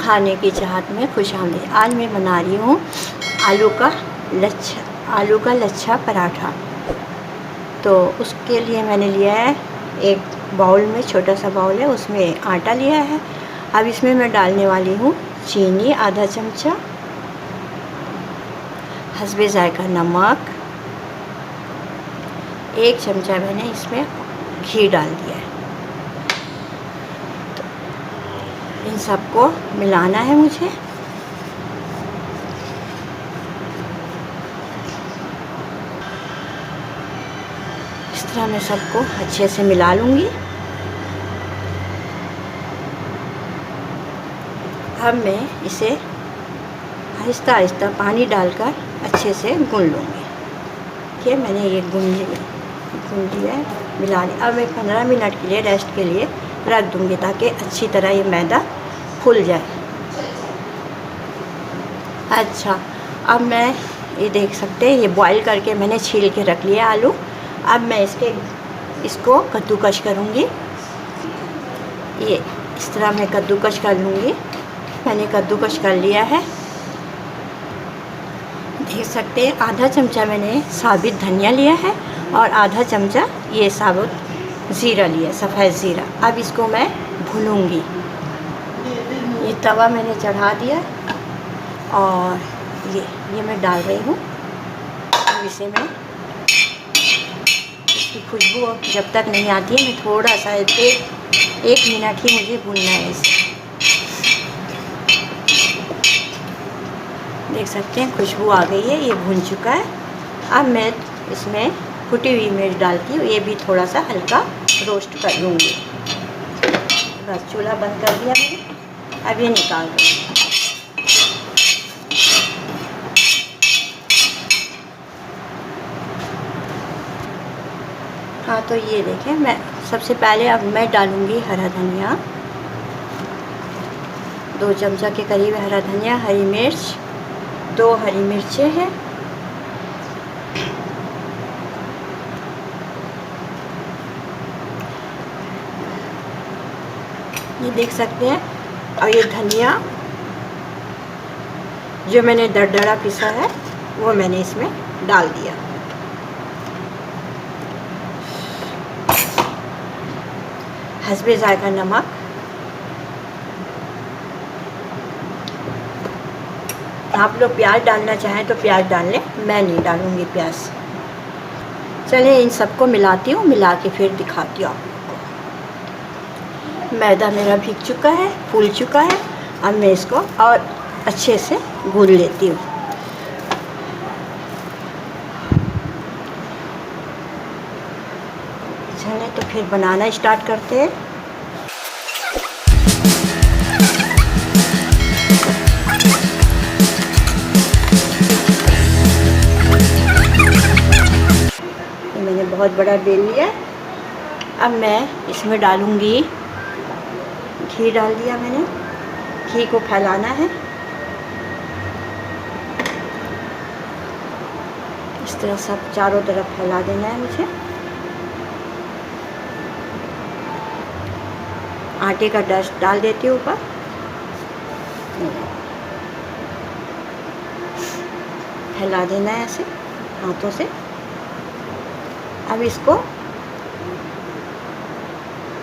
खाने की चाहत में खुशामदीद। आज मैं बना रही हूँ आलू का लच्छा पराठा। तो उसके लिए मैंने लिया है एक बाउल में, छोटा सा बाउल है, उसमें आटा लिया है। अब इसमें मैं डालने वाली हूँ चीनी आधा चमचा, हस्बे जायका नमक, 1 चमचा मैंने इसमें घी डाल दिया है। तो इन सबको मिलाना है मुझे। इस तरह मैं सबको अच्छे से मिला लूँगी। अब मैं इसे आहिस्ता आहिस्ता पानी डालकर अच्छे से गूँध लूँगी। ठीक है, मैंने ये गूँध लिया है, मिला लिया। अब मैं 15 मिनट के लिए रेस्ट के लिए रख दूँगी ताकि अच्छी तरह ये मैदा फूल जाए। अच्छा, अब मैं ये देख सकते हैं, ये बॉईल करके मैंने छील के रख लिया आलू। अब मैं इसको कद्दूकस करूँगी। ये इस तरह मैं कद्दूकस कर लूँगी। मैंने कद्दूकस कर लिया है, देख सकते हैं। आधा चमचा मैंने साबित धनिया लिया है और आधा चमचा ये साबुत ज़ीरा लिया, सफ़ेद ज़ीरा। अब इसको मैं भूनूंगी। ये तवा मैंने चढ़ा दिया और ये मैं डाल रही हूँ। अब इसे मैं, इसकी खुशबू जब तक नहीं आती है, मैं थोड़ा सा एक मिनट ही मुझे भूनना है इसे। देख सकते हैं खुशबू आ गई है, ये भून चुका है। अब मैं इसमें कुटी हुई मिर्च डालती हूँ, ये भी थोड़ा सा हल्का रोस्ट कर लूँगी। बस चूल्हा बंद कर दिया मैंने, अब ये निकाल दूँगी। हाँ, तो ये देखें, मैं सबसे पहले अब मैं डालूँगी हरा धनिया, 2 चमचा के करीब हरा धनिया, हरी मिर्च, 2 हरी मिर्चें हैं, ये देख सकते हैं। और ये धनिया जो मैंने दरदरा पिसा है वो मैंने इसमें डाल दिया। हस्बे जायका नमक, आप लोग प्याज डालना चाहें तो प्याज डाल लें, मैं नहीं डालूँगी प्याज। चलिए इन सबको मिलाती हूँ, मिला के फिर दिखाती हूँ आपको। मैदा मेरा भीग चुका है, फूल चुका है। अब मैं इसको और अच्छे से गूँध लेती हूँ। चलिए तो फिर बनाना स्टार्ट करते हैं। मैंने बहुत बड़ा बेल लिया। अब मैं इसमें डालूँगी घी, डाल दिया मैंने। घी को फैलाना है, इस तरह सब चारों तरफ फैला देना है मुझे। आटे का डस्ट डाल देती हूँ ऊपर। फैला देना है ऐसे हाथों से। अब इसको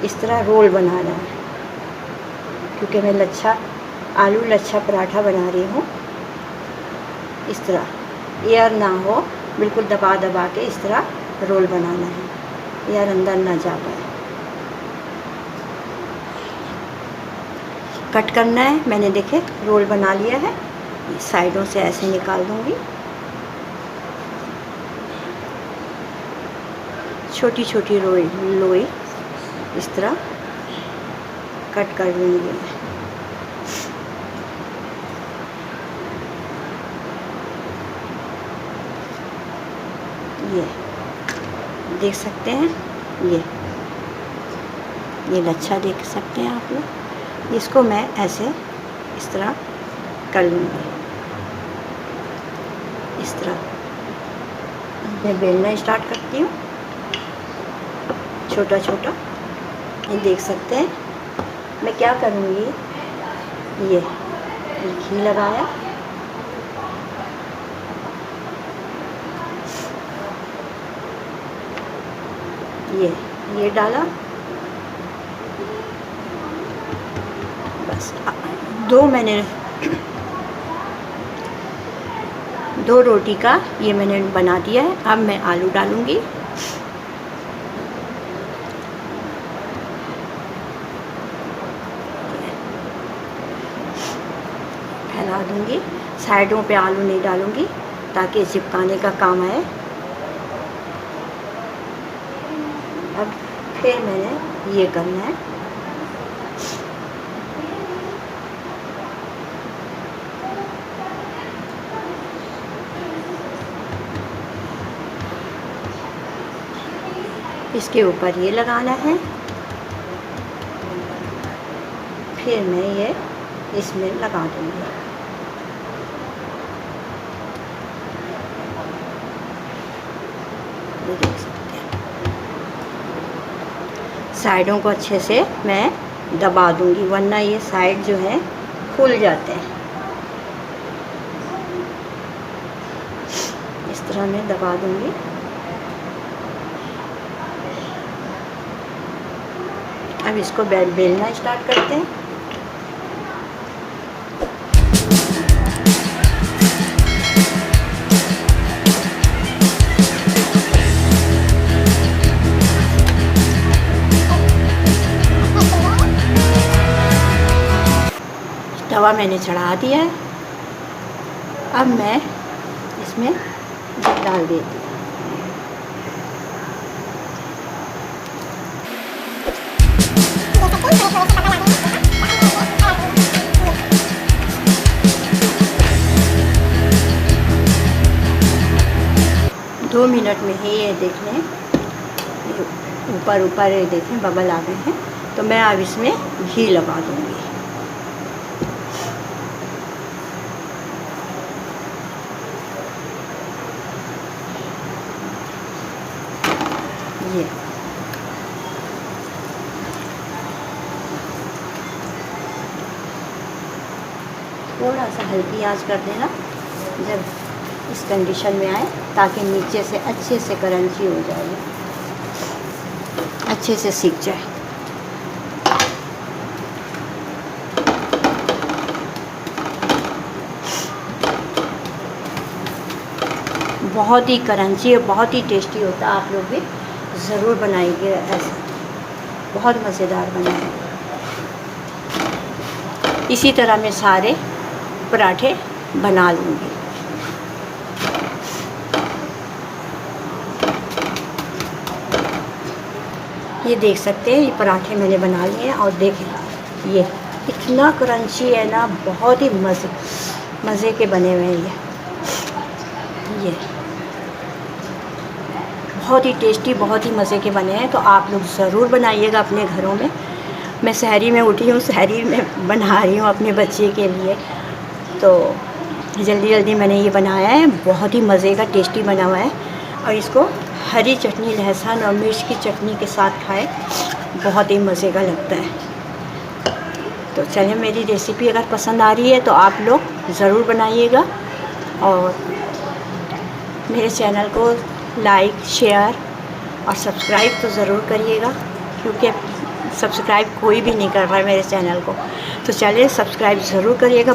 इस तरह रोल बनाना है, क्योंकि मैं आलू लच्छा पराठा बना रही हूँ। इस तरह एयर ना हो, बिल्कुल दबा दबा के इस तरह रोल बनाना है, एयर अंदर ना जा पाए। कट करना है, मैंने देखे रोल बना लिया है। साइडों से ऐसे निकाल दूँगी, छोटी छोटी लोई इस तरह कट कर लूँगी। ये देख सकते हैं, ये लच्छा देख सकते हैं आप लोग। इसको मैं ऐसे इस तरह कर लूँगी। इस तरह मैं बेलना स्टार्ट करती हूँ, छोटा छोटा। ये देख सकते हैं। मैं क्या करूँगी, ये घी लगाया, ये डाला, बस मैंने 2 रोटी का ये मैंने बना दिया है। अब मैं आलू डालूँगी, फैला दूँगी। साइडों पे आलू नहीं डालूँगी ताकि चिपकाने का काम आए। अब फिर मैंने ये करना है, इसके ऊपर ये लगाना है, फिर मैं ये इसमें लगा दूँगी। ये देख सकते हैं, साइडों को अच्छे से मैं दबा दूँगी, वरना ये साइड जो है फूल जाते हैं। इस तरह मैं दबा दूँगी। अब इसको बेलना स्टार्ट करते हैं। तवा मैंने चढ़ा दिया है, अब मैं इसमें डाल देती हूँ। दो मिनट में ही ये देखें, ऊपर ये देखें बबल आ गए हैं, तो मैं अब इसमें घी लगा दूँगी। ये थोड़ा सा हल्की आंच कर देना जब इस कंडीशन में आए, ताकि नीचे से अच्छे से क्रंची हो जाए, अच्छे से सीख जाए। बहुत ही क्रंची और बहुत ही टेस्टी होता है। आप लोग भी ज़रूर बनाइए ऐसा, बहुत मज़ेदार बनाए। इसी तरह मैं सारे पराठे बना लूँगी। ये देख सकते हैं, ये पराठे मैंने बना लिए हैं और देखें ये इतना क्रंची है ना, बहुत ही मज़े के बने हुए हैं। ये बहुत ही टेस्टी, बहुत ही मज़े के बने हैं। तो आप लोग ज़रूर बनाइएगा अपने घरों में। मैं सहरी में उठी हूँ, सहरी में बना रही हूँ अपने बच्चे के लिए, तो जल्दी जल्दी मैंने ये बनाया है। बहुत ही मज़े का टेस्टी बना हुआ है, और इसको हरी चटनी, लहसुन और मिर्च की चटनी के साथ खाएं, बहुत ही मज़े का लगता है। तो चलिए, मेरी रेसिपी अगर पसंद आ रही है तो आप लोग ज़रूर बनाइएगा, और मेरे चैनल को लाइक, शेयर और सब्सक्राइब तो ज़रूर करिएगा, क्योंकि सब्सक्राइब कोई भी नहीं कर रहा है मेरे चैनल को। तो चलिए, सब्सक्राइब ज़रूर करिएगा।